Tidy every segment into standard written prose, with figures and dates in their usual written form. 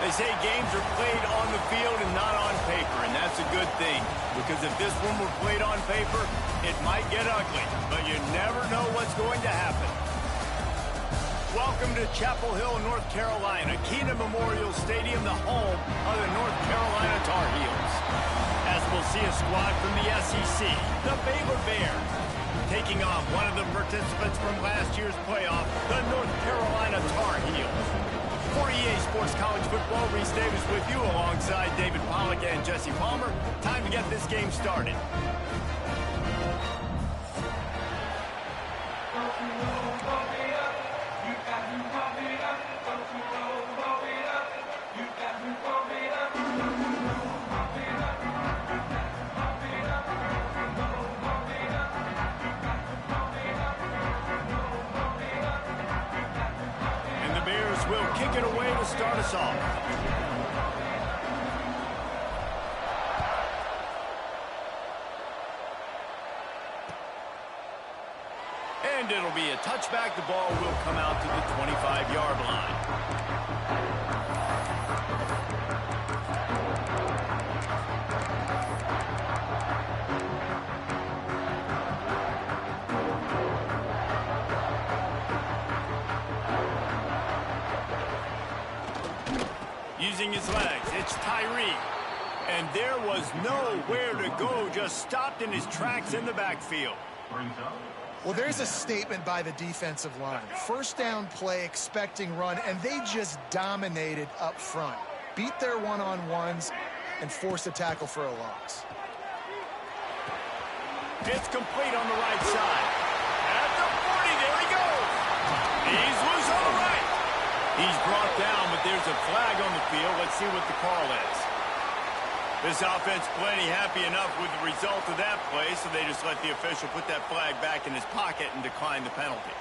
They say games are played on the field and not on paper, and that's a good thing. Because if this one were played on paper, it might get ugly, but you never know what's going to happen. Welcome to Chapel Hill, North Carolina, Keenan Memorial Stadium, the home of the North Carolina Tar Heels. As we'll see a squad from the SEC, the Baylor Bears, taking on one of the participants from last year's playoff, the North Carolina Tar Heels. For EA Sports College Football, Reese Davis with you alongside David Pollack and Jesse Palmer. Time to get this game started. Will kick it away to start us off. And it'll be a touchback. The ball will come out to the 25-yard line. Using his legs, it's Tyree. And there was nowhere to go, just stopped in his tracks in the backfield. Well, there's a statement by the defensive line. First down play, expecting run, and they just dominated up front. Beat their one-on-ones and forced a tackle for a loss. It's complete on the right side. At the 40, there he goes. He's loose on the right. He's brought down, but there's a flag on the field. Let's see what the call is. This offense plenty happy enough with the result of that play, so they just let the official put that flag back in his pocket and decline the penalty.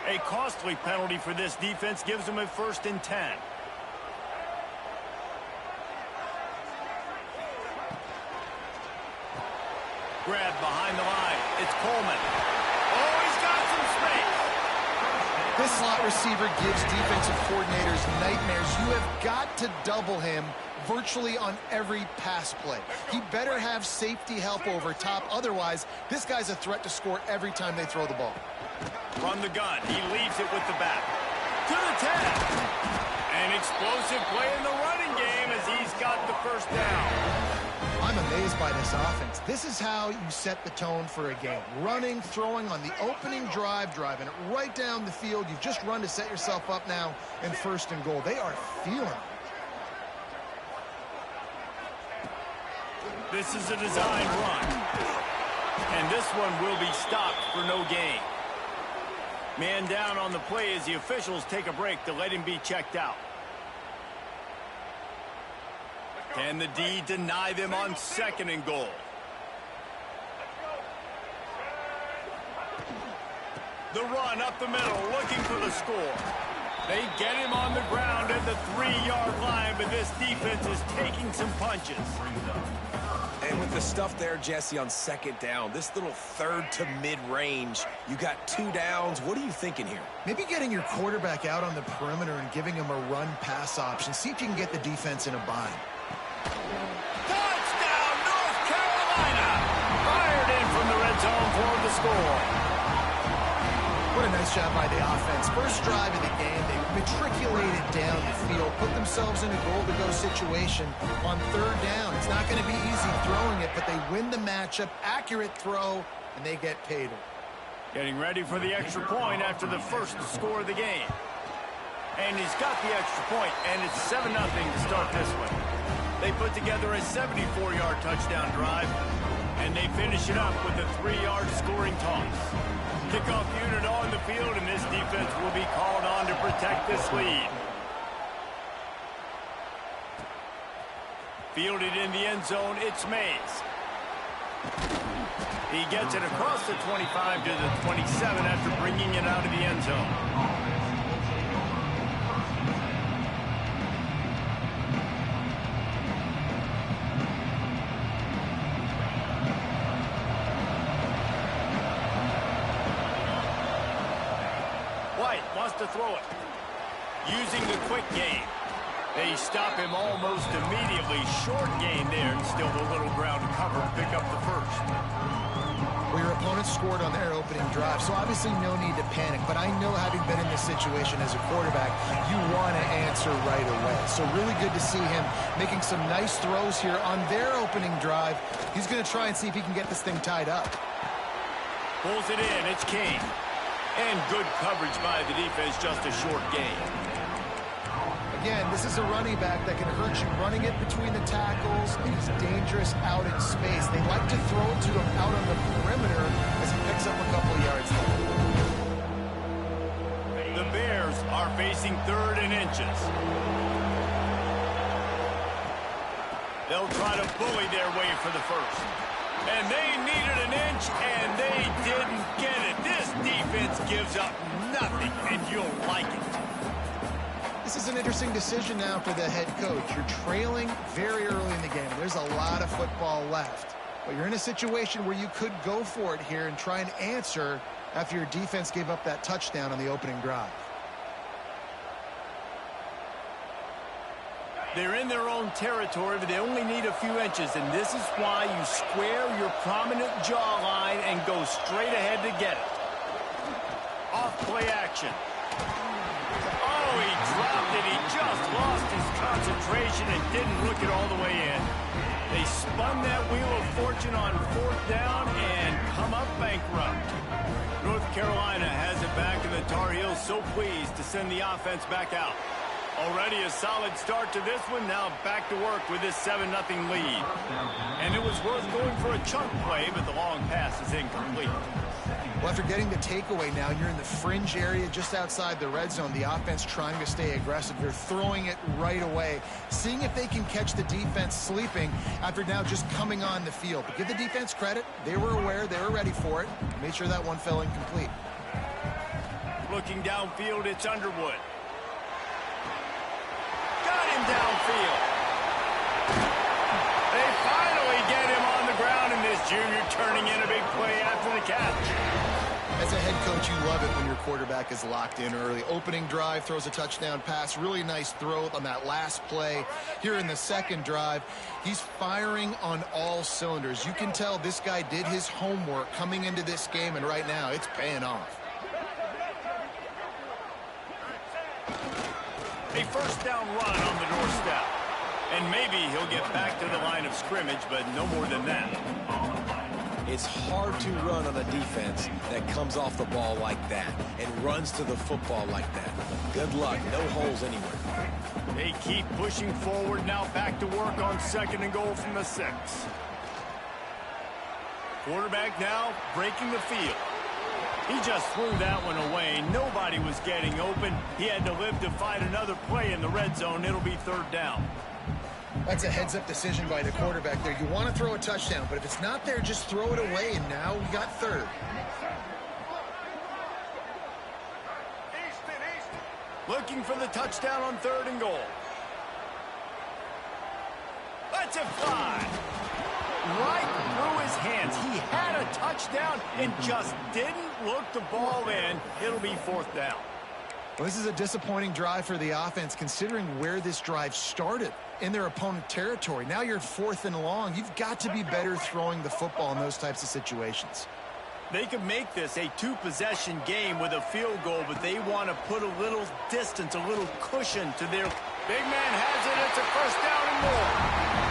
A costly penalty for this defense gives them a 1st and 10. Grab behind the line. It's Coleman. Oh, he's got some space. This slot receiver gives defensive coordinators nightmares. You have got to double him virtually on every pass play. He better have safety help over top. Otherwise, this guy's a threat to score every time they throw the ball. From the gun, he leaves it with the back. To the 10. An explosive play in the running game as he's got the first down. I'm amazed by this offense. This is how you set the tone for a game. Running, throwing on the opening drive, driving it right down the field. You've just run to set yourself up now in 1st and goal. They are feeling it. This is a design run. And this one will be stopped for no gain. Man down on the play as the officials take a break to let him be checked out. Can the D deny them on 2nd and goal? The run up the middle, looking for the score. They get him on the ground at the 3-yard line, but this defense is taking some punches. And with the stuff there, Jesse, on 2nd down, this little 3rd to mid-range, you got 2 downs. What are you thinking here? Maybe getting your quarterback out on the perimeter and giving him a run-pass option. See if you can get the defense in a bind. Touchdown, North Carolina! Fired in from the red zone for the score. What a nice job by the offense. First drive of the game, they matriculated down the field, put themselves in a goal-to-go situation on 3rd down. It's not going to be easy throwing it, but they win the matchup, accurate throw, and they get paid. Getting ready for the extra point after the first score of the game. And he's got the extra point, and it's 7-0 to start this one. They put together a 74-yard touchdown drive, and they finish it up with a 3-yard scoring toss. Kickoff unit on the field, and this defense will be called on to protect this lead. Fielded in the end zone, it's Mays. He gets it across the 25 to the 27 after bringing it out of the end zone. Wants to throw it. Using the quick game. They stop him almost immediately. Short gain there, and still a little ground to cover to pick up the first. Well, your opponent scored on their opening drive, so obviously no need to panic. But I know, having been in this situation as a quarterback, you want to answer right away. So really good to see him making some nice throws here on their opening drive. He's going to try and see if he can get this thing tied up. Pulls it in. It's Kane. And good coverage by the defense, just a short gain. Again, this is a running back that can hurt you running it between the tackles. He's dangerous out in space. They like to throw it to him out on the perimeter as he picks up a couple of yards there. The Bears are facing 3rd and inches. They'll try to bully their way for the first. And they needed an inch, and they didn't get it. This defense gives up nothing, and you'll like it. This is an interesting decision now for the head coach. You're trailing very early in the game. There's a lot of football left. But you're in a situation where you could go for it here and try and answer after your defense gave up that touchdown on the opening drive. They're in their own territory, but they only need a few inches, and this is why you square your prominent jawline and go straight ahead to get it. Off play action. Oh, he dropped it. He just lost his concentration and didn't look it all the way in. They spun that wheel of fortune on 4th down and come up bankrupt. North Carolina has it back, and the Tar Heels so pleased to send the offense back out. Already a solid start to this one. Now back to work with this 7-0 lead. And it was worth going for a chunk play, but the long pass is incomplete. Well, after getting the takeaway now, you're in the fringe area just outside the red zone. The offense trying to stay aggressive. You're throwing it right away, seeing if they can catch the defense sleeping after now just coming on the field. But give the defense credit. They were aware. They were ready for it. Made sure that one fell incomplete. Looking downfield, it's Underwood. Got him downfield. They finally get him on the ground, and this junior turning in a big play after the catch. As a head coach, you love it when your quarterback is locked in early. Opening drive, throws a touchdown pass. Really nice throw on that last play. Here in the second drive, he's firing on all cylinders. You can tell this guy did his homework coming into this game, and right now it's paying off. A first down run on the doorstep. And maybe he'll get back to the line of scrimmage, but no more than that. It's hard to run on a defense that comes off the ball like that and runs to the football like that. Good luck. No holes anywhere. They keep pushing forward. Now back to work on 2nd and goal from the 6. Quarterback now breaking the field. He just threw that one away. Nobody was getting open. He had to live to find another play in the red zone. It'll be 3rd down. That's a heads-up decision by the quarterback there. You want to throw a touchdown, but if it's not there, just throw it away, and now we got 3rd. Looking for the touchdown on 3rd and goal. Lets it fly. Right through his hands. He had a touchdown and just didn't look the ball in. It'll be 4th down. Well, this is a disappointing drive for the offense, considering where this drive started in their opponent territory. Now you're 4th and long. You've got to be better throwing the football in those types of situations. They could make this a 2-possession game with a field goal, but they want to put a little distance, a little cushion to their... Big man has it. It's a first down and more.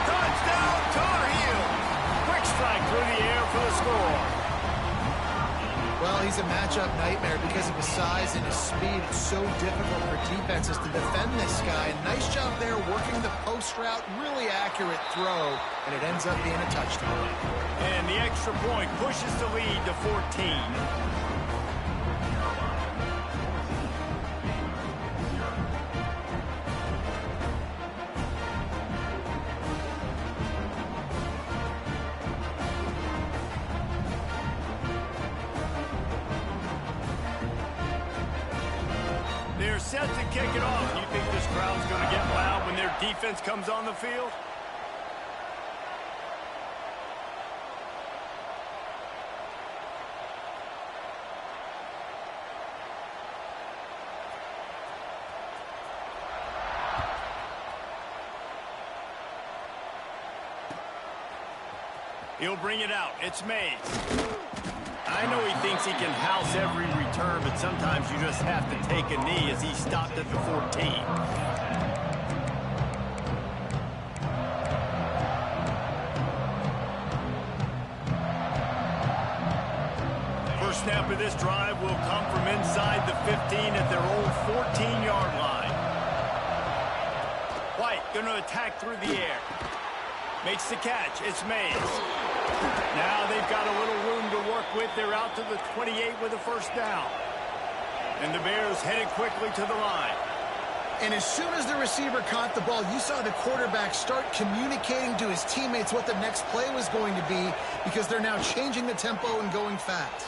Touchdown, Tar Heels. Quick strike through the air for the score. Well, he's a matchup nightmare because of his size and his speed. It's so difficult for defenses to defend this guy. Nice job there working the post route. Really accurate throw, and it ends up being a touchdown. And the extra point pushes the lead to 14. They're set to kick it off. You think this crowd's going to get loud when their defense comes on the field? He'll bring it out. It's Mays. I know he thinks he can house every return, but sometimes you just have to take a knee as he stopped at the 14. First snap of this drive will come from inside the 15 at their own 14-yard line. White going to attack through the air. Makes the catch. It's Mays. Now they've got a little room to work with. They're out to the 28 with a first down. And the Bears headed quickly to the line. And as soon as the receiver caught the ball, you saw the quarterback start communicating to his teammates what the next play was going to be, because they're now changing the tempo and going fast.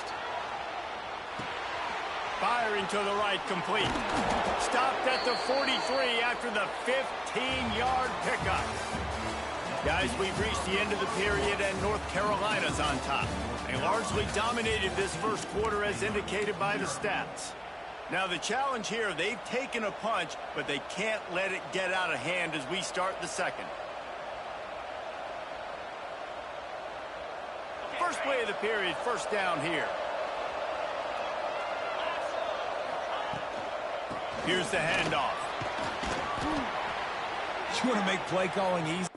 Firing to the right, complete. Stopped at the 43 after the 15-yard pickup. Guys, we've reached the end of the period, and North Carolina's on top. They largely dominated this first quarter as indicated by the stats. Now the challenge here, they've taken a punch, but they can't let it get out of hand as we start the second. First play of the period, first down here. Here's the handoff. You want to make play calling easy?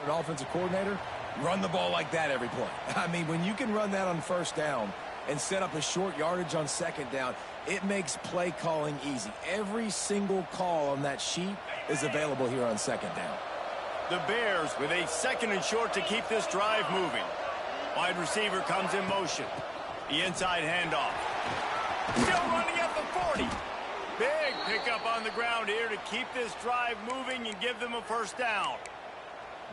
An offensive coordinator, run the ball like that every play. I mean, when you can run that on first down and set up a short yardage on second down, it makes play calling easy. Every single call on that sheet is available here on second down. The Bears with a second and short to keep this drive moving. Wide receiver comes in motion. The inside handoff. Still running at the 40. Big pickup on the ground here to keep this drive moving and give them a first down.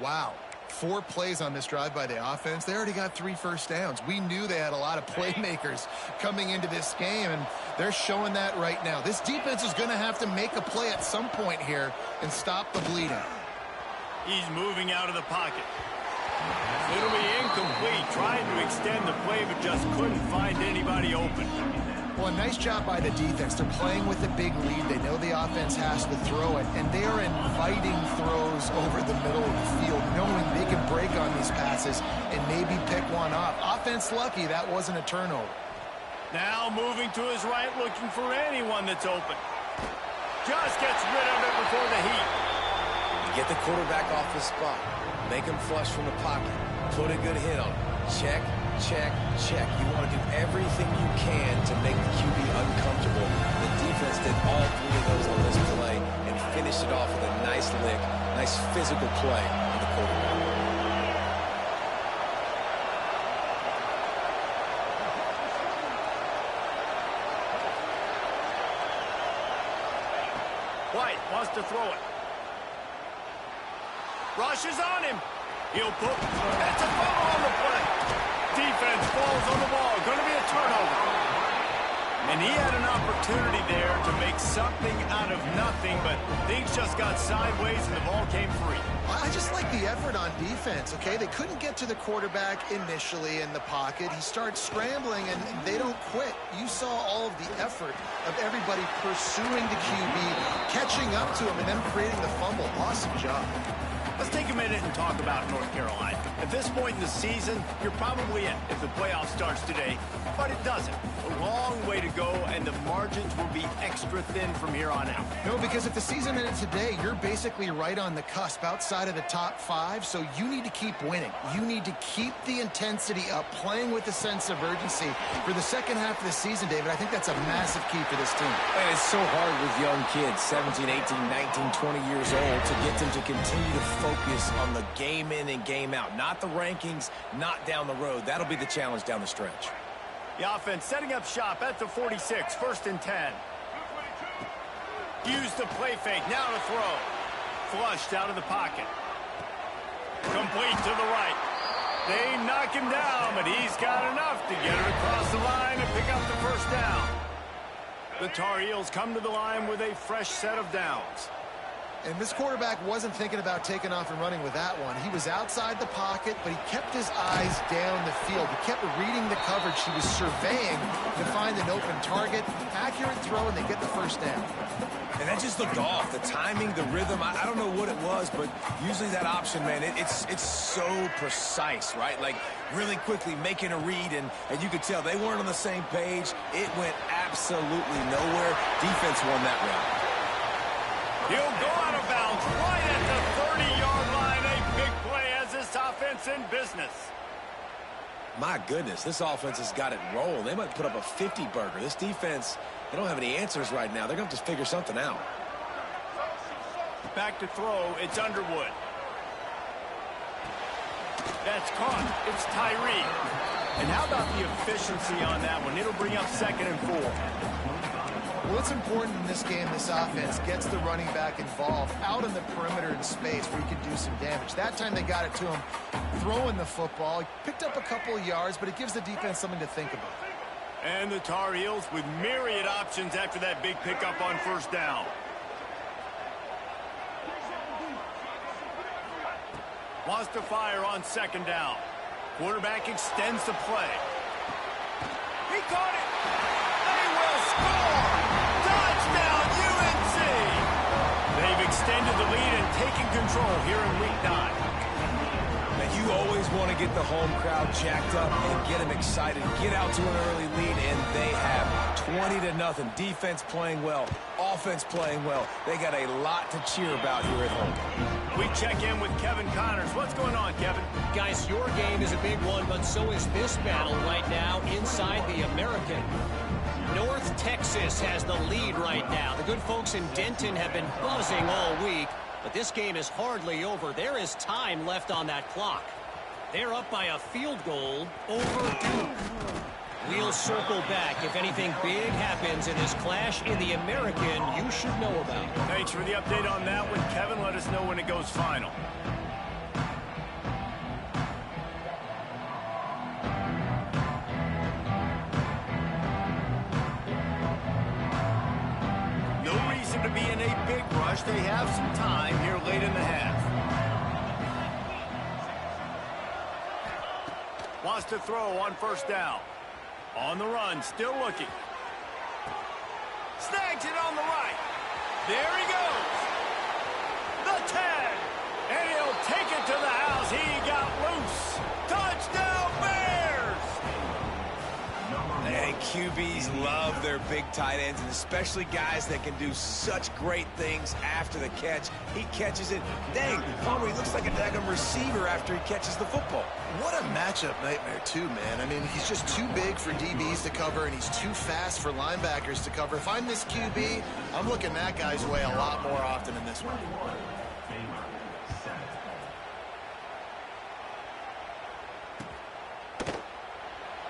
Wow. 4 plays on this drive by the offense. They already got 3 first downs. We knew they had a lot of playmakers coming into this game, and they're showing that right now. This defense is going to have to make a play at some point here and stop the bleeding. He's moving out of the pocket. It'll be incomplete. Trying to extend the play, but just couldn't find anybody open. Well, a nice job by the defense. They're playing with a big lead. They know the offense has to throw it, and they are inviting throws over the middle of the field, knowing they can break on these passes and maybe pick one off. Offense lucky that wasn't a turnover. Now moving to his right, looking for anyone that's open. Just gets rid of it before the heat. Get the quarterback off his spot. Make him flush from the pocket. Put a good hit on him. Check, check, check. You want to do everything you can to make the QB uncomfortable. The defense did all 3 of those on this play and finished it off with a nice lick, nice physical play on the quarterback. White wants to throw it. Rush is on him. He'll put. That's a fumble on the play. Defense falls on the ball. Going to be a turnover. And he had an opportunity there to make something out of nothing, but things just got sideways and the ball came free. I just like the effort on defense, okay? They couldn't get to the quarterback initially in the pocket. He starts scrambling, and they don't quit. You saw all of the effort of everybody pursuing the QB, catching up to him, and then creating the fumble. Awesome job. Let's take a minute and talk about North Carolina. At this point in the season, you're probably in if the playoff starts today, but it doesn't. A long way to go, and the margins will be extra thin from here on out. No, because if the season ended today, you're basically right on the cusp outside of the top 5, so you need to keep winning. You need to keep the intensity up, playing with a sense of urgency for the second half of the season, David. I think that's a massive key for this team. And it's so hard with young kids, 17, 18, 19, 20 years old, to get them to continue to focus on the game in and game out, not the rankings, not down the road. That'll be the challenge down the stretch. The offense setting up shop at the 46, 1st and 10. Use the play fake, now to throw. Flushed out of the pocket. Complete to the right. They knock him down, but he's got enough to get it across the line and pick up the first down. The Tar Heels come to the line with a fresh set of downs. And this quarterback wasn't thinking about taking off and running with that one. He was outside the pocket, but he kept his eyes down the field. He kept reading the coverage. He was surveying to find an open target. Accurate throw, and they get the first down. And that just looked off. The timing, the rhythm, I don't know what it was, but usually that option, man, it's so precise, right? Like, really quickly making a read, and you could tell they weren't on the same page. It went absolutely nowhere. Defense won that round. He'll go out of bounds right at the 30-yard line. A big play has this offense in business. My goodness, this offense has got it rolling. They might put up a 50-burger. This defense, they don't have any answers right now. They're going to have to figure something out. Back to throw, it's Underwood. That's caught. It's Tyree. And how about the efficiency on that one? It'll bring up 2nd and 4. Well, it's important in this game, this offense gets the running back involved out in the perimeter in space where he can do some damage. That time they got it to him throwing the football. He picked up a couple of yards, but it gives the defense something to think about. And the Tar Heels with myriad options after that big pickup on first down. Wants to fire on 2nd down. Quarterback extends the play. He caught it. They will score. Touchdown, UNC. They've extended the lead and taken control here in Week 9. Now, you always want to get the home crowd jacked up and get them excited. Get out to an early lead, and they have 20-0. Defense playing well. Offense playing well. They got a lot to cheer about here at home. We check in with Kevin Connors. What's going on, Kevin? Guys, your game is a big one, but so is this battle right now inside the American. North Texas has the lead right now. The good folks in Denton have been buzzing all week, but this game is hardly over. There is time left on that clock. They're up by a field goal over Duke. We'll circle back. If anything big happens in this clash in the American, you should know about it. Thanks for the update on that one, Kevin. Let us know when it goes final. No reason to be in a big rush. They have some time here late in the half. Wants to throw on first down. On the run, still looking. Snags it on the right. There he goes. The 10. And he'll take it to the house. He got loose. Touchdown, Bears! And QBs love their big tight ends, and especially guys that can do such great things after the catch. He catches it. Dang, Palmer, he looks like a daggum receiver after he catches the football. What a matchup nightmare, too, man. I mean, he's just too big for DBs to cover, and he's too fast for linebackers to cover. If I'm this QB, I'm looking that guy's way a lot more often in this one.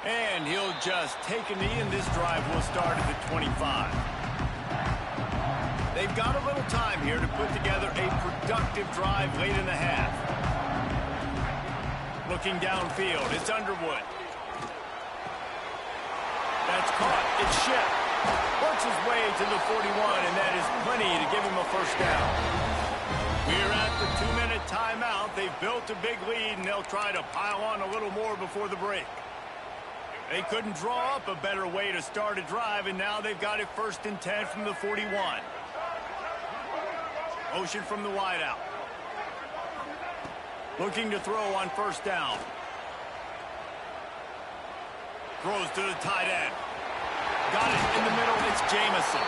And he'll just take a knee, and this drive will start at the 25. They've got a little time here to put together a productive drive late in the half. Looking downfield, it's Underwood. That's caught. It's Shep. Works his way to the 41, and that is plenty to give him a first down. We're at the 2-minute timeout. They've built a big lead, and they'll try to pile on a little more before the break. They couldn't draw up a better way to start a drive, and now they've got it 1st and 10 from the 41. Motion from the wideout. Looking to throw on first down. Throws to the tight end. Got it in the middle. It's Jamison.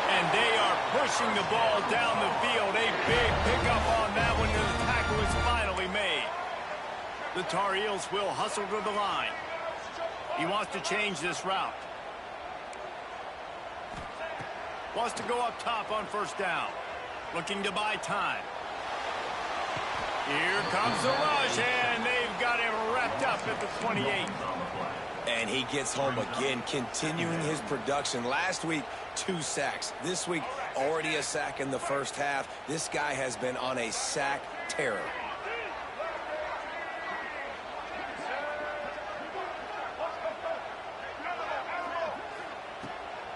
And they are pushing the ball down the field. A big pickup on that one, and the tackle is finally made. The Tar Heels will hustle to the line. He wants to change this route. Wants to go up top on first down. Looking to buy time. Here comes the rush, and they've got him wrapped up at the 28. And he gets home again, continuing his production. Last week, 2 sacks. This week, already a sack in the first half. This guy has been on a sack terror.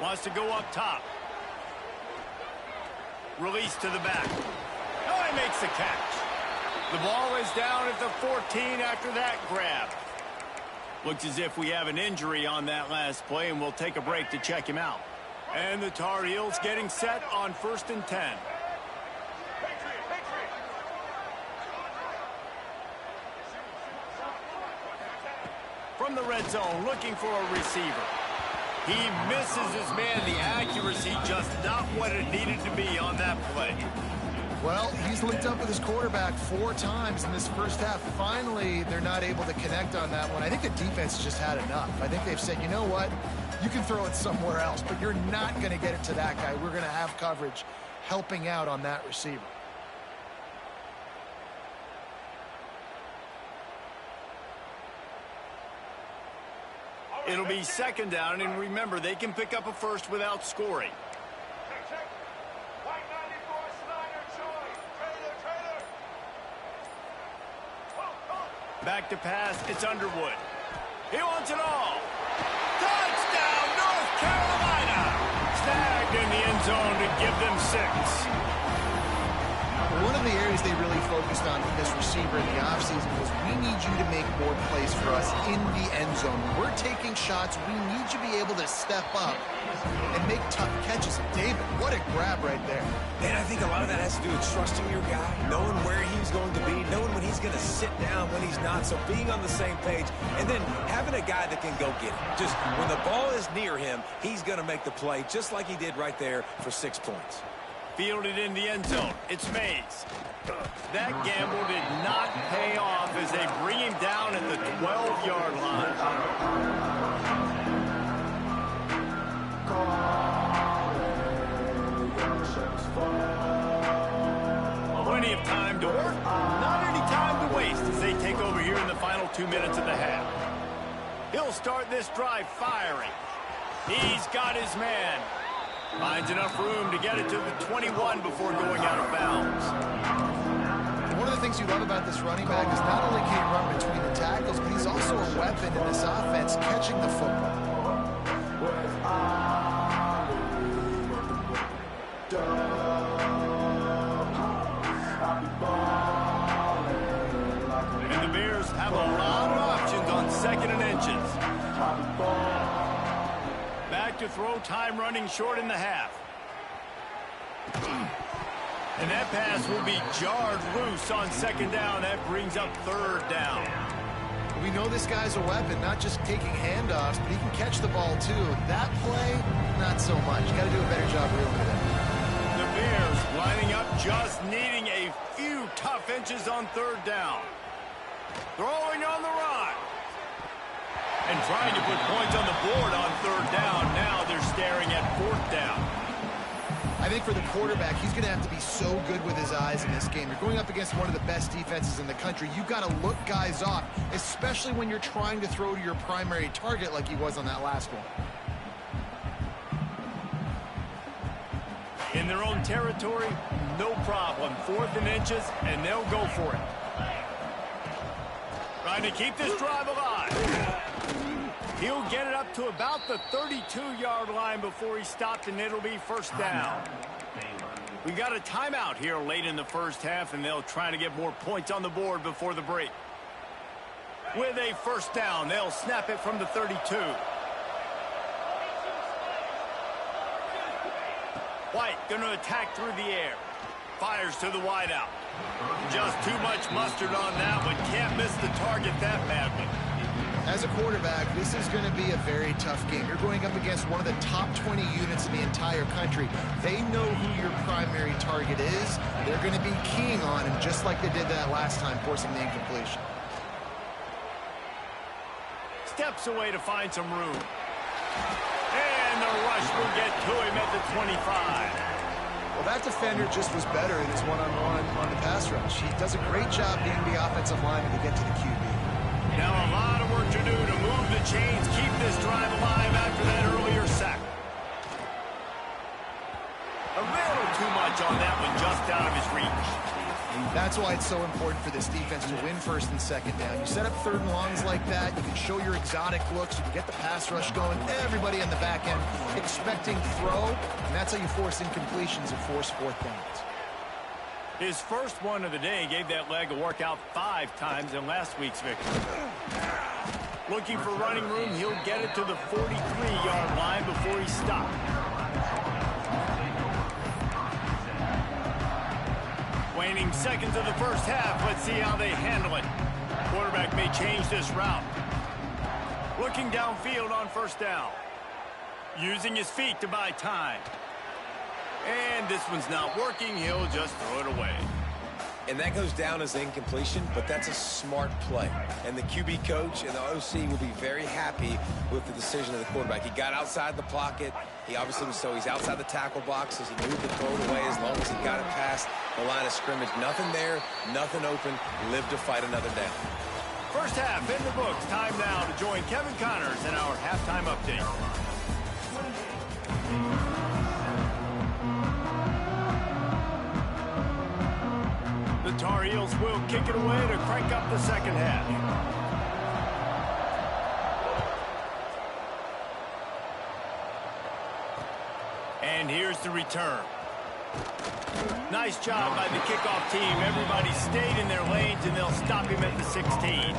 Wants to go up top. Release to the back. Oh, he makes the catch. The ball is down at the 14 after that grab. Looks as if we have an injury on that last play, and we'll take a break to check him out. And the Tar Heels getting set on 1st and 10. From the red zone, looking for a receiver. He misses his man. The accuracy just not what it needed to be on that play. Well, he's linked up with his quarterback 4 times in this first half. Finally, they're not able to connect on that one. I think the defense just had enough. I think they've said, you know what? You can throw it somewhere else, but you're not going to get it to that guy. We're going to have coverage helping out on that receiver. It'll be 2nd down, and remember, they can pick up a first without scoring. Back to pass, it's Underwood. He wants it all. Touchdown, North Carolina! Snagged in the end zone to give them 6. One of the areas they really focused on with this receiver in the offseason was we need you to make more plays for us in the end zone. When we're taking shots, we need you to be able to step up and make tough catches. David, what a grab right there. And I think a lot of that has to do with trusting your guy, knowing where he's going to be, knowing when he's going to sit down, when he's not, so being on the same page, and then having a guy that can go get it. Just when the ball is near him, he's going to make the play, just like he did right there for 6 points. Fielded in the end zone. It's Mays. That gamble did not pay off as they bring him down at the 12-yard line. Plenty of time to work. Not any time to waste as they take over here in the final 2 minutes of the half. He'll start this drive firing. He's got his man. Finds enough room to get it to the 21 before going out of bounds. One of the things you love about this running back is not only can he run between the tackles, but he's also a weapon in this offense catching the football. And the Bears have a lot of options on 2nd and inches. Back to throw, time running short in the half. And that pass will be jarred loose on 2nd down. That brings up 3rd down. We know this guy's a weapon, not just taking handoffs, but he can catch the ball too. That play, not so much. You got to do a better job reeling it in. The Bears lining up, just needing a few tough inches on 3rd down. Throwing on the run. And trying to put points on the board on 3rd down. Now they're staring at 4th down. I think for the quarterback, he's going to have to be so good with his eyes in this game. You're going up against one of the best defenses in the country. You've got to look guys off, especially when you're trying to throw to your primary target like he was on that last one. In their own territory, no problem. 4th and inches, and they'll go for it. Trying to keep this drive alive. He'll get it up to about the 32-yard line before he stopped, and it'll be 1st down. We got a timeout here late in the first half, and they'll try to get more points on the board before the break. With a 1st down, they'll snap it from the 32. White going to attack through the air. Fires to the wideout. Just too much mustard on that one. Can't miss the target that badly. As a quarterback, this is going to be a very tough game. You're going up against one of the top 20 units in the entire country. They know who your primary target is. They're going to be keying on him just like they did that last time, forcing the incompletion. Steps away to find some room. And the rush will get to him at the 25. Well, that defender just was better in his one-on-one on the pass rush. He does a great job being the offensive lineman to get to the QB. Now a lot of work to do to move the chains, keep this drive alive after that earlier sack. A little too much on that one, just out of his reach. That's why it's so important for this defense to win first and second down. You set up third and longs like that, you can show your exotic looks, you can get the pass rush going, everybody in the back end expecting throw, and that's how you force incompletions and force fourth downs. His first one of the day gave that leg a workout 5 times in last week's victory. Looking for running room, he'll get it to the 43-yard line before he stopped. Waning seconds of the first half. Let's see how they handle it. Quarterback may change this route. Looking downfield on first down. Using his feet to buy time. And this one's not working. He'll just throw it away. And that goes down as incompletion, but that's a smart play. And the QB coach and the OC will be very happy with the decision of the quarterback. He got outside the pocket. He obviously was he's outside the tackle box as he moved the throw away as long as he got it past the line of scrimmage. Nothing there, nothing open. Live to fight another down. First half in the books. Time now to join Kevin Connors in our halftime update. The Tar Heels will kick it away to crank up the second half. And here's the return. Nice job by the kickoff team. Everybody stayed in their lanes, and they'll stop him at the 16.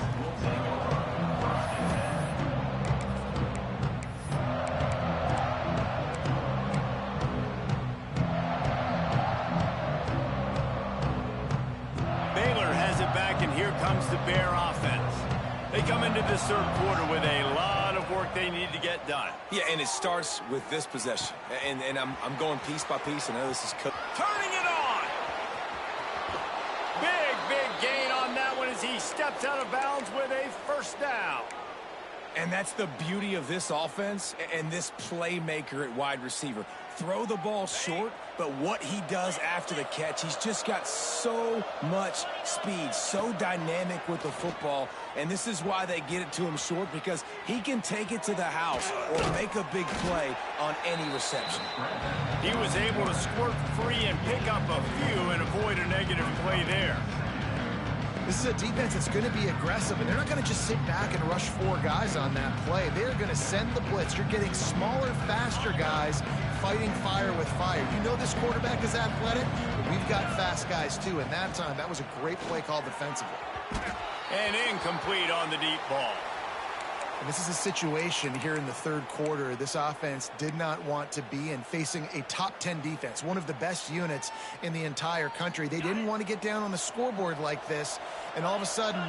And here comes the Bear offense. They come into this third quarter with a lot of work they need to get done. Yeah, and it starts with this possession. And I'm going piece by piece. I know this is turning it on. Big gain on that one as he steps out of bounds with a first down. And that's the beauty of this offense and this playmaker at wide receiver. Throw the ball short, but what he does after the catch, he's just got so much speed, so dynamic with the football, and this is why they get it to him short, because he can take it to the house or make a big play on any reception. He was able to squirt free and pick up a few and avoid a negative play there. This is a defense that's going to be aggressive, and they're not going to just sit back and rush 4 guys on that play. They're going to send the blitz. You're getting smaller, faster guys fighting fire with fire. You know this quarterback is athletic, but we've got fast guys too, and that time, that was a great play call defensively. And incomplete on the deep ball. And this is a situation here in the third quarter this offense did not want to be in, facing a top 10 defense, one of the best units in the entire country. They didn't want to get down on the scoreboard like this, and all of a sudden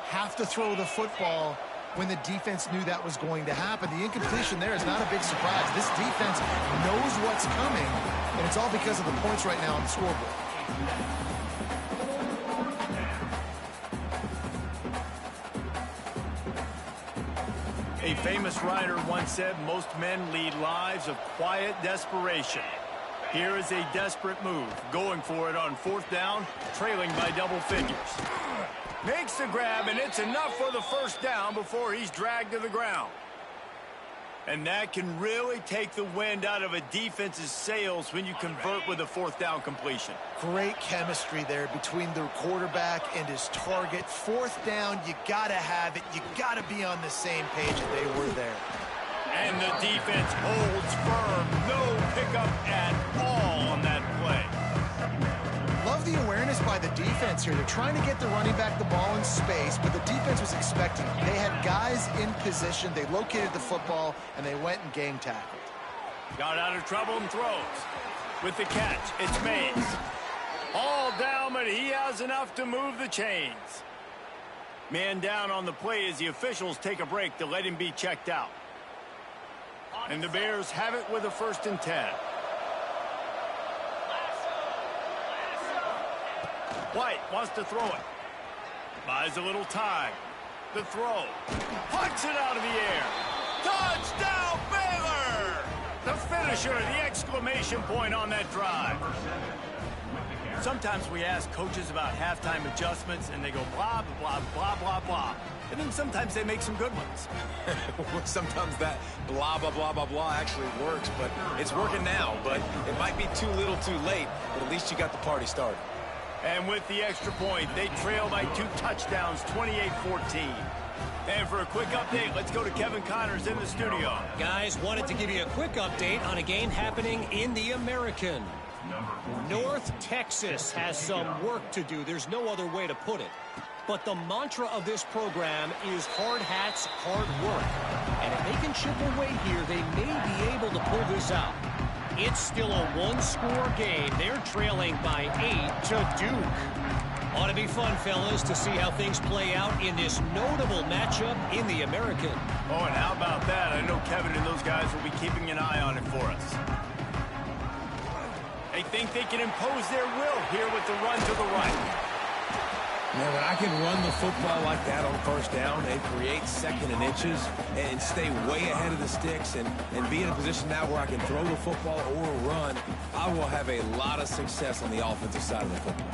have to throw the football when the defense knew that was going to happen. The incompletion there is not a big surprise. This defense knows what's coming, and it's all because of the points right now on the scoreboard. A famous writer once said, most men lead lives of quiet desperation. Here is a desperate move, going for it on fourth down, trailing by double figures. Makes the grab, and it's enough for the first down before he's dragged to the ground. And that can really take the wind out of a defense's sails when you convert with a fourth down completion. Great chemistry there between the quarterback and his target. Fourth down, you gotta have it. You gotta be on the same page, and they were there. And the defense holds firm. No pickup at all on that play. Love the awareness by the defense here. They're trying to get the running back the ball in space, but the defense was expecting it. They had guys in position. They located the football, and they went and gang tackled. Got out of trouble and throws. With the catch, it's Mays. All down, but he has enough to move the chains. Man down on the play as the officials take a break to let him be checked out. And the Bears have it with a 1st and 10. White wants to throw it. Buys a little time. The throw. Punts it out of the air. Touchdown, Baylor! The finisher, the exclamation point on that drive. Sometimes we ask coaches about halftime adjustments, and they go blah, blah, blah, blah, blah. And then sometimes they make some good ones. Sometimes that blah, blah, blah, blah, blah actually works, but it's working now. But it might be too little too late, but at least you got the party started. And with the extra point, they trail by 2 touchdowns, 28-14. And for a quick update, let's go to Kevin Connors in the studio. Guys, wanted to give you a quick update on a game happening in the American. North Texas has some work to do. There's no other way to put it. But the mantra of this program is hard hats, hard work. And if they can chip away here, they may be able to pull this out. It's still a one-score game. They're trailing by 8 to Duke. Ought to be fun, fellas, to see how things play out in this notable matchup in the American. Oh, and how about that? I know Kevin and those guys will be keeping an eye on it for us. They think they can impose their will here with the run to the right. Man, when I can run the football like that on first down and create second and inches and stay way ahead of the sticks and be in a position now where I can throw the football or run, I will have a lot of success on the offensive side of the football.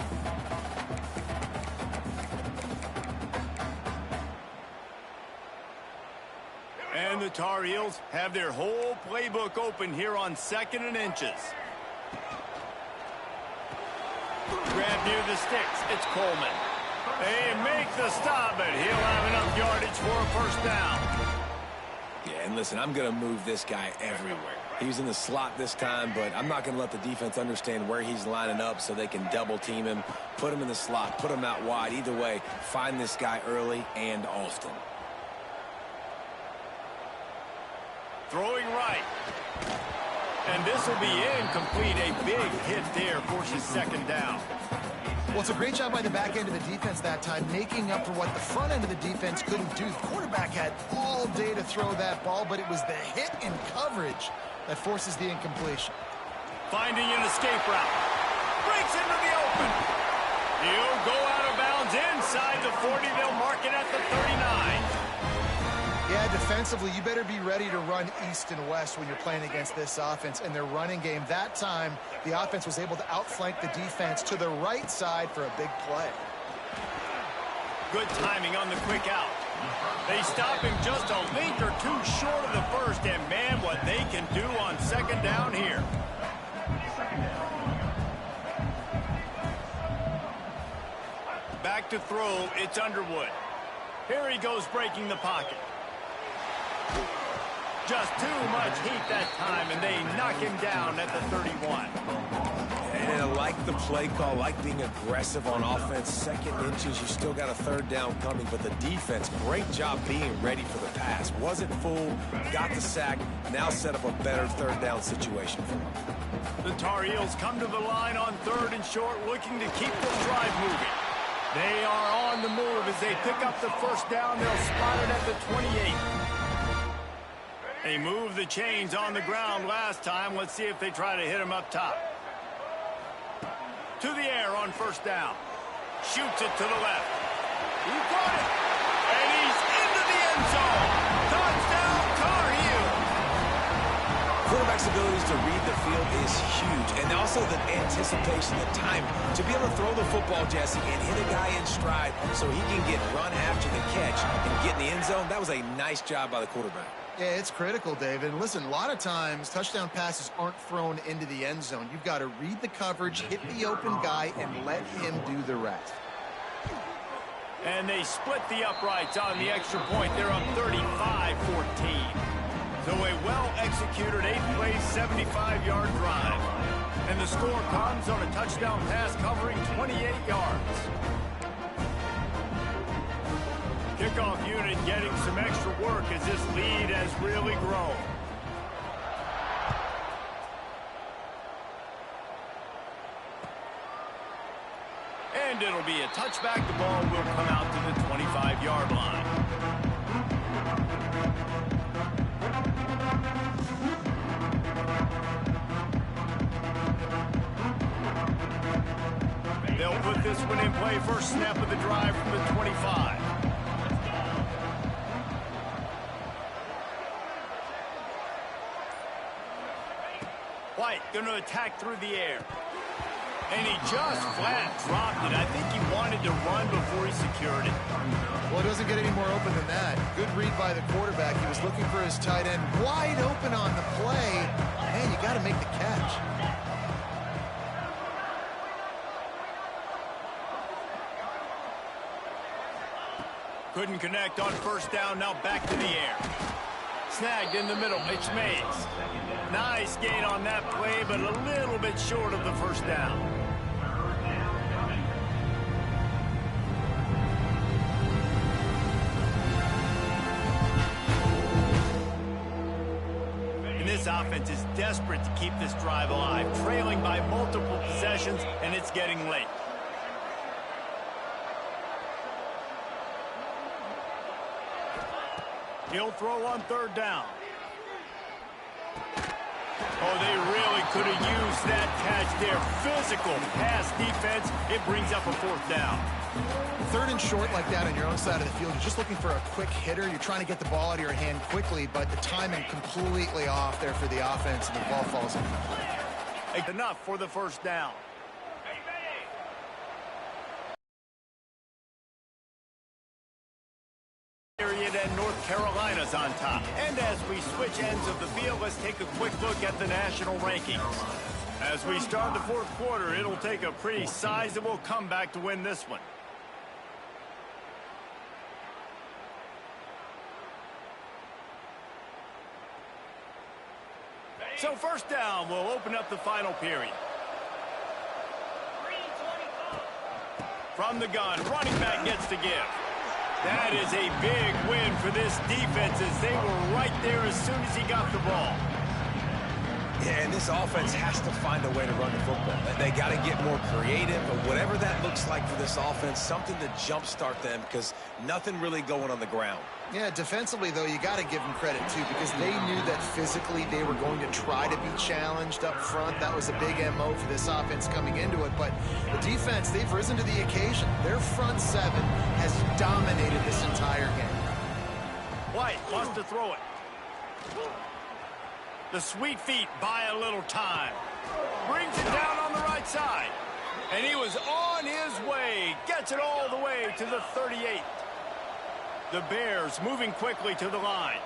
And the Tar Heels have their whole playbook open here on second and inches. Grab near the sticks. It's Coleman. They make the stop, but he'll have enough yardage for a first down. Yeah, and listen, I'm going to move this guy everywhere. He's in the slot this time, but I'm not going to let the defense understand where he's lining up so they can double team him, put him in the slot, put him out wide. Either way, find this guy early and often. Throwing right. And this will be incomplete. A big hit there forces second down. Well, it's a great job by the back end of the defense that time, making up for what the front end of the defense couldn't do. The quarterback had all day to throw that ball, but it was the hit and coverage that forces the incompletion. Finding an escape route. Breaks into the open. He'll go out of bounds inside the 40. They'll mark it at the 39. Yeah, defensively, you better be ready to run east and west when you're playing against this offense. And their running game, that time, the offense was able to outflank the defense to the right side for a big play. Good timing on the quick out. They stop him just a link or two short of the first, and man, what they can do on second down here. Back to throw, it's Underwood. Here he goes breaking the pocket. Just too much heat that time, and they knock him down at the 31. And I like the play call, like being aggressive on offense. Second inches, you still got a third down coming, but the defense, great job being ready for the pass. Wasn't fooled, got the sack, now set up a better third down situation for them. The Tar Heels come to the line on third and short, looking to keep the drive moving. They are on the move as they pick up the first down. They'll spot it at the 28. They moved the chains on the ground last time. Let's see if they try to hit him up top. To the air on first down. Shoots it to the left. He got it. And he's into the end zone. Touchdown, Tar Heels. Quarterback's abilities to read the field is huge. And also the anticipation, the time to be able to throw the football, Jesse, and hit a guy in stride so he can get run after the catch and get in the end zone. That was a nice job by the quarterback. Yeah, it's critical, David. And listen, a lot of times touchdown passes aren't thrown into the end zone. You've got to read the coverage, hit the open guy, and let him do the rest. And they split the uprights on the extra point. They're up 35-14. So a well-executed 8-play, 75-yard drive. And the score comes on a touchdown pass covering 28 yards. Kickoff unit getting some extra work as this lead has really grown. And it'll be a touchback. The ball will come out to the 25-yard line. They'll put this one in play. First snap of the drive from the 25. White going to attack through the air. And he just flat dropped it. I think he wanted to run before he secured it. Well, it doesn't get any more open than that. Good read by the quarterback. He was looking for his tight end wide open on the play. Man, you got to make the catch. Couldn't connect on first down, now back to the air. Snagged in the middle, it's Mays. Nice gain on that play, but a little bit short of the first down. And this offense is desperate to keep this drive alive, trailing by multiple possessions, and it's getting late. He'll throw on third down. Oh, they really could have used that catch there. Physical pass defense. It brings up a fourth down. Third and short like that on your own side of the field. You're just looking for a quick hitter. You're trying to get the ball out of your hand quickly, but the timing completely off there for the offense, and the ball falls incomplete. Enough for the first down. And North Carolina's on top. And as we switch ends of the field, let's take a quick look at the national rankings. As we start the fourth quarter, it'll take a pretty sizable comeback to win this one. So first down will open up the final period. From the gun, running back gets to give. That is a big win for this defense as they were right there as soon as he got the ball. Yeah, and this offense has to find a way to run the football. They got to get more creative, but whatever that looks like for this offense, something to jumpstart them because nothing really going on the ground. Yeah, defensively, though, you got to give them credit, too, because they knew that physically they were going to try to be challenged up front. That was a big MO for this offense coming into it. But the defense, they've risen to the occasion. Their front seven has dominated this entire game. White wants to throw it. The sweet feet buy a little time. Brings it down on the right side. And he was on his way. Gets it all the way to the 38. The Bears moving quickly to the line.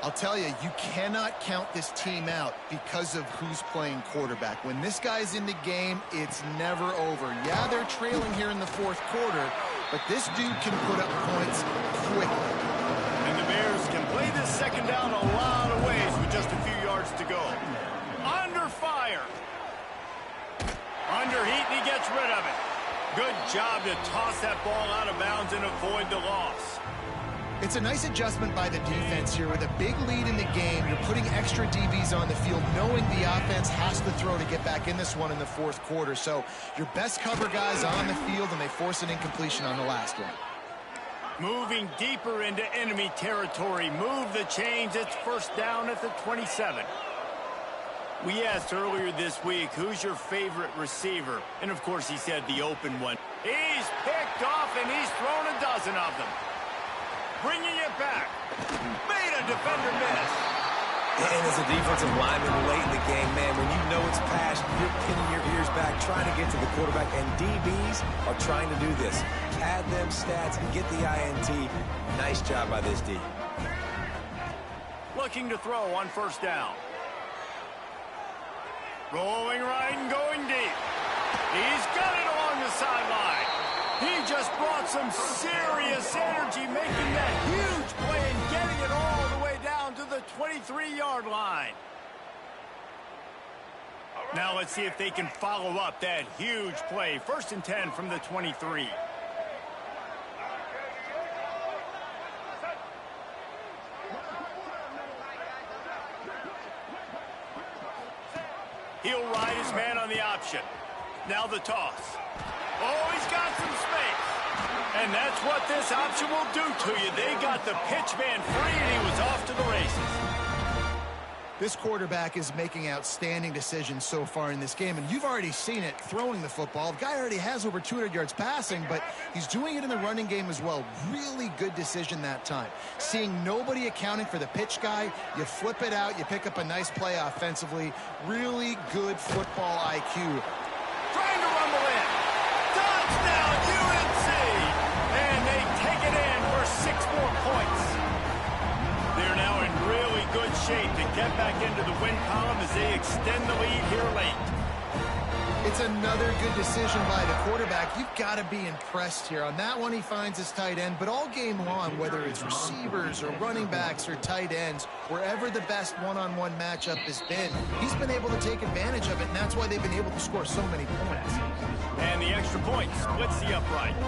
I'll tell you, you cannot count this team out because of who's playing quarterback. When this guy's in the game, it's never over. Yeah, they're trailing here in the fourth quarter, but this dude can put up points quickly. And the Bears can play this second down a lot of ways with just a few yards to go. Under fire. Under heat, and he gets rid of it. Good job to toss that ball out of bounds and avoid the loss. It's a nice adjustment by the defense here. With a big lead in the game, you're putting extra DBs on the field, knowing the offense has to throw to get back in this one in the fourth quarter. So your best cover guys on the field, and they force an incompletion on the last one. Moving deeper into enemy territory. Move the chains. It's first down at the 27. We asked earlier this week, who's your favorite receiver? And, of course, he said the open one. He's picked off, and he's thrown a dozen of them. Bringing it back. Made a defender miss. And as a defensive lineman late in the game, man, when you know it's past, you're pinning your ears back, trying to get to the quarterback, and DBs are trying to do this. Pad them stats and get the INT. Nice job by this D. Looking to throw on first down. Rolling right and going deep. He's got it along the sideline. He just brought some serious energy, making that huge play and getting it all the way down to the 23-yard line. Now let's see if they can follow up that huge play. First and 10 from the 23. He'll ride his man on the option. Now the toss. Oh, he's got some space. And that's what this option will do to you. They got the pitch man free, and he was off to the races. This quarterback is making outstanding decisions so far in this game, and you've already seen it throwing the football. The guy already has over 200 yards passing, but he's doing it in the running game as well. Really good decision that time. Seeing nobody accounting for the pitch guy, you flip it out, you pick up a nice play offensively. Really good football IQ. Trying to rumble in. Touchdown, UNC! And they take it in for 6 more points. They're now in really good shape to get back into the win column as they extend the lead here late. It's another good decision by the quarterback. You've got to be impressed here. On that one, he finds his tight end, but all game long, whether it's receivers or running backs or tight ends, wherever the best one-on-one matchup has been, he's been able to take advantage of it, and that's why they've been able to score so many points. And the extra point splits the uprights.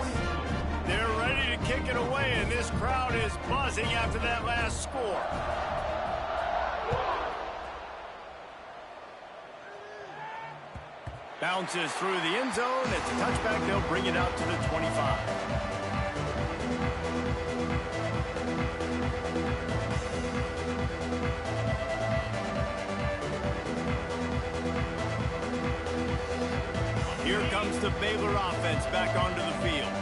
They're ready to kick it away, and this crowd is buzzing after that last score. Bounces through the end zone. It's a touchback. They'll bring it out to the 25. Here comes the Baylor offense back onto the field.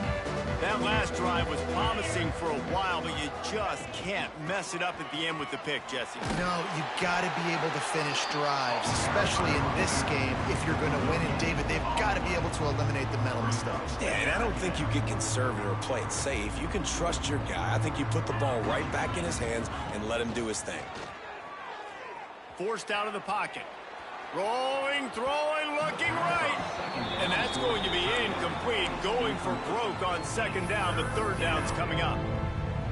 That last drive was promising for a while, but you just can't mess it up at the end with the pick, Jesse. No, you got to be able to finish drives, especially in this game. If you're going to win it, David, they've got to be able to eliminate the mental mistakes. Yeah, and I don't think you get conservative or play it safe. You can trust your guy. I think you put the ball right back in his hands and let him do his thing. Forced out of the pocket. Rolling, throwing, looking right. And that's going to be incomplete. Going for broke on second down. The third down's coming up.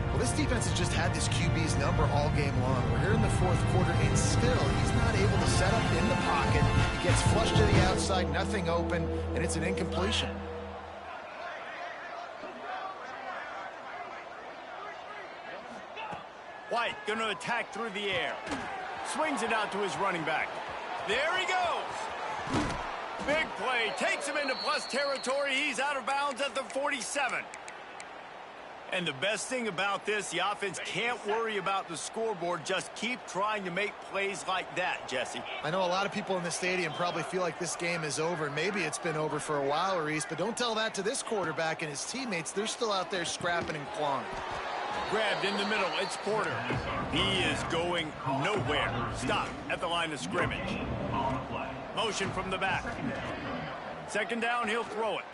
Well, this defense has just had this QB's number all game long. We're here in the fourth quarter, and still he's not able to set up in the pocket. He gets flushed to the outside, nothing open, and it's an incompletion. White going to attack through the air. Swings it out to his running back. There he goes. Big play. Takes him into plus territory. He's out of bounds at the 47. And the best thing about this, the offense can't worry about the scoreboard. Just keep trying to make plays like that, Jesse. I know a lot of people in the stadium probably feel like this game is over. Maybe it's been over for a while, Reese, but don't tell that to this quarterback and his teammates. They're still out there scrapping and clawing. Grabbed in the middle. It's Porter. He is going nowhere. Stop at the line of scrimmage. Motion from the back. Second down, he'll throw it.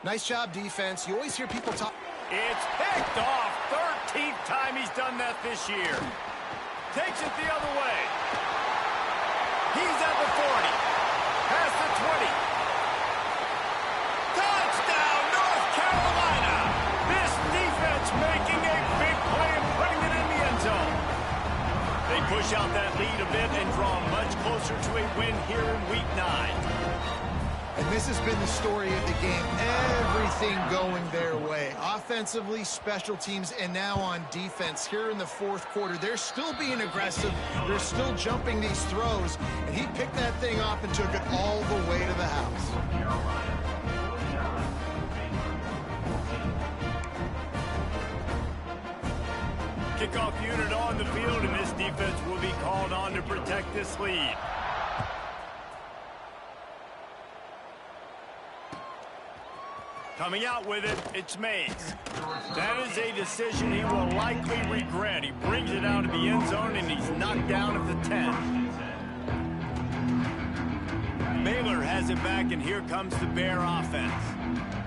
Nice job, defense. You always hear people talk. It's picked off. 13th time he's done that this year. Takes it the other way. He's at the 40. Past the 20. Touchdown, North Carolina. This defense making a big play and putting it in the end zone. They push out that lead a bit and draw much closer to a win here in Week 9. And this has been the story of the game. Everything going their way. Offensively, special teams, and now on defense here in the fourth quarter. They're still being aggressive. They're still jumping these throws. And he picked that thing off and took it all the way to the house. Kickoff unit on the field, and this defense will be called on to protect this lead. Coming out with it, it's Mays. That is a decision he will likely regret. He brings it out of the end zone, and he's knocked down at the 10. Baylor has it back, and here comes the Bear offense.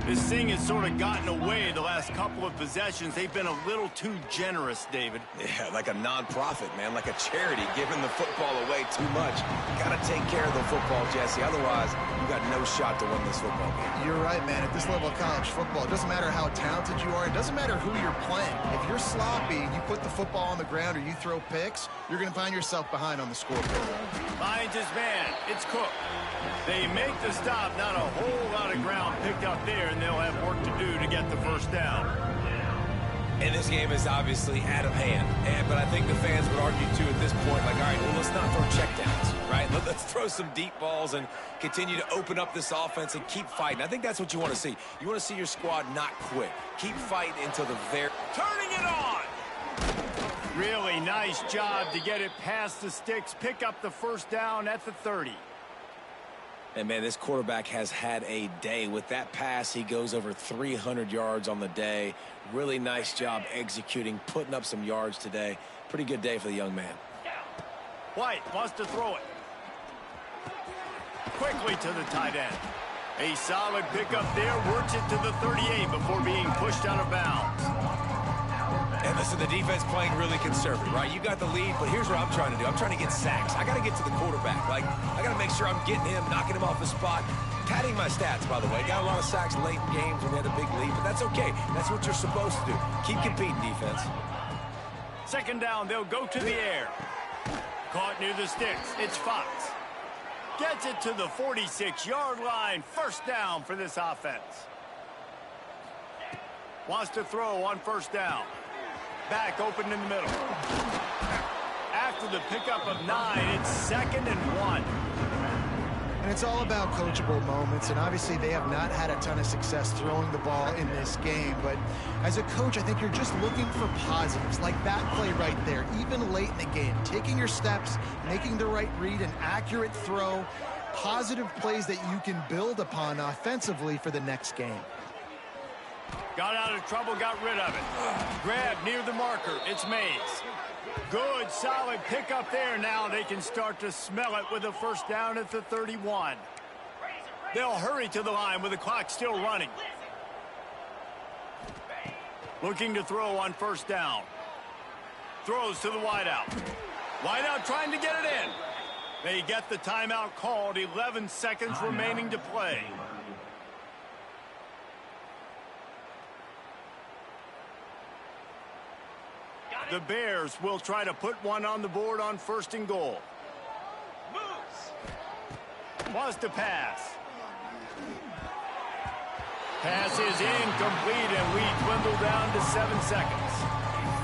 This thing has sort of gotten away the last couple of possessions.Ey've been a little too generous, David. Yeah, like a non-profit, man, like a charity, giving the football away too much. Got to take care of the football, Jesse. Otherwise, you got no shot to win this football game. You're right, man. At this level of college football, it doesn't matter how talented you are. It doesn't matter who you're playing. If you're sloppy, you put the football on the ground or you throw picks, you're going to find yourself behind on the scoreboard. Finds his man. It's Cook. They make the stop. Not a whole lot of ground picked up there, and they'll have work to do to get the first down. And this game is obviously out of hand. But I think the fans would argue, too, at this point, like, all right, well, let's not throw checkdowns, right? Let's throw some deep balls and continue to open up this offense and keep fighting. I think that's what you want to see. You want to see your squad not quit. Keep fighting until the very... Turning it on! Really nice job to get it past the sticks. Pick up the first down at the 30. And, man, this quarterback has had a day. With that pass, he goes over 300 yards on the day. Really nice job executing, putting up some yards today. Pretty good day for the young man. White wants to throw it. Quickly to the tight end. A solid pickup there. Works it to the 38 before being pushed out of bounds. And listen, the defense playing really conservative, right? You got the lead, but here's what I'm trying to do. I'm trying to get sacks. I got to get to the quarterback. Like, I got to make sure I'm getting him, knocking him off the spot. Padding my stats, by the way. Got a lot of sacks late in games when we had a big lead, but that's okay. That's what you're supposed to do. Keep competing, defense. Second down, they'll go to the air. Caught near the sticks. It's Fox. Gets it to the 46-yard line. First down for this offense. Wants to throw on first down. Back open in the middle. After the pickup of 9, it's 2nd and 1. And it's all about coachable moments, and obviously they have not had a ton of success throwing the ball in this game. But as a coach, I think you're just looking for positives, like that play right there, even late in the game. Taking your steps, making the right read, an accurate throw, positive plays that you can build upon offensively for the next game. Got out of trouble, got rid of it. Grab near the marker. It's Mays. Good, solid pickup there. Now they can start to smell it with a first down at the 31. They'll hurry to the line with the clock still running. Looking to throw on first down. Throws to the wideout. Wideout trying to get it in. They get the timeout called. 11 seconds remaining to play. The Bears will try to put one on the board on 1st and goal. Wants to pass. Pass is incomplete, and we dwindle down to 7 seconds.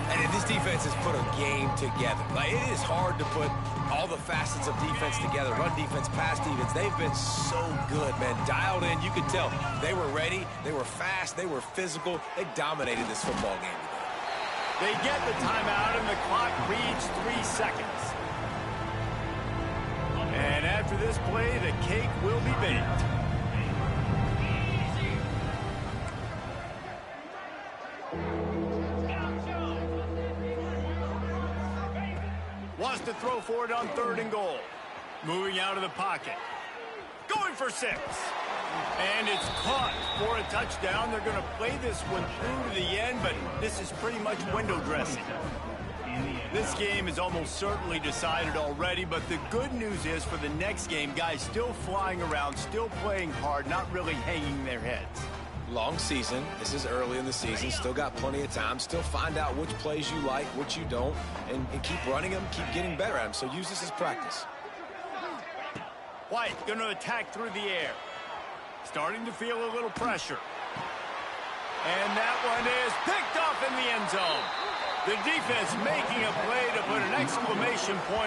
And this defense has put a game together. Like, it is hard to put all the facets of defense together. Run defense, pass defense. They've been so good, man. Dialed in. You could tell they were ready. They were fast. They were physical. They dominated this football game today. They get the timeout, and the clock reads 3 seconds. And after this play, the cake will be baked. Wants to throw for it on 3rd and goal. Moving out of the pocket. Going for 6. And it's caught for a touchdown. They're going to play this one through to the end, but this is pretty much window dressing. This game is almost certainly decided already, but the good news is for the next game, guys still flying around, still playing hard, not really hanging their heads. Long season. This is early in the season. Still got plenty of time. Still find out which plays you like, which you don't, and keep running them, keep getting better at them. So use this as practice. White going to attack through the air. Starting to feel a little pressure. And that one is picked off in the end zone. The defense making a play to put an exclamation point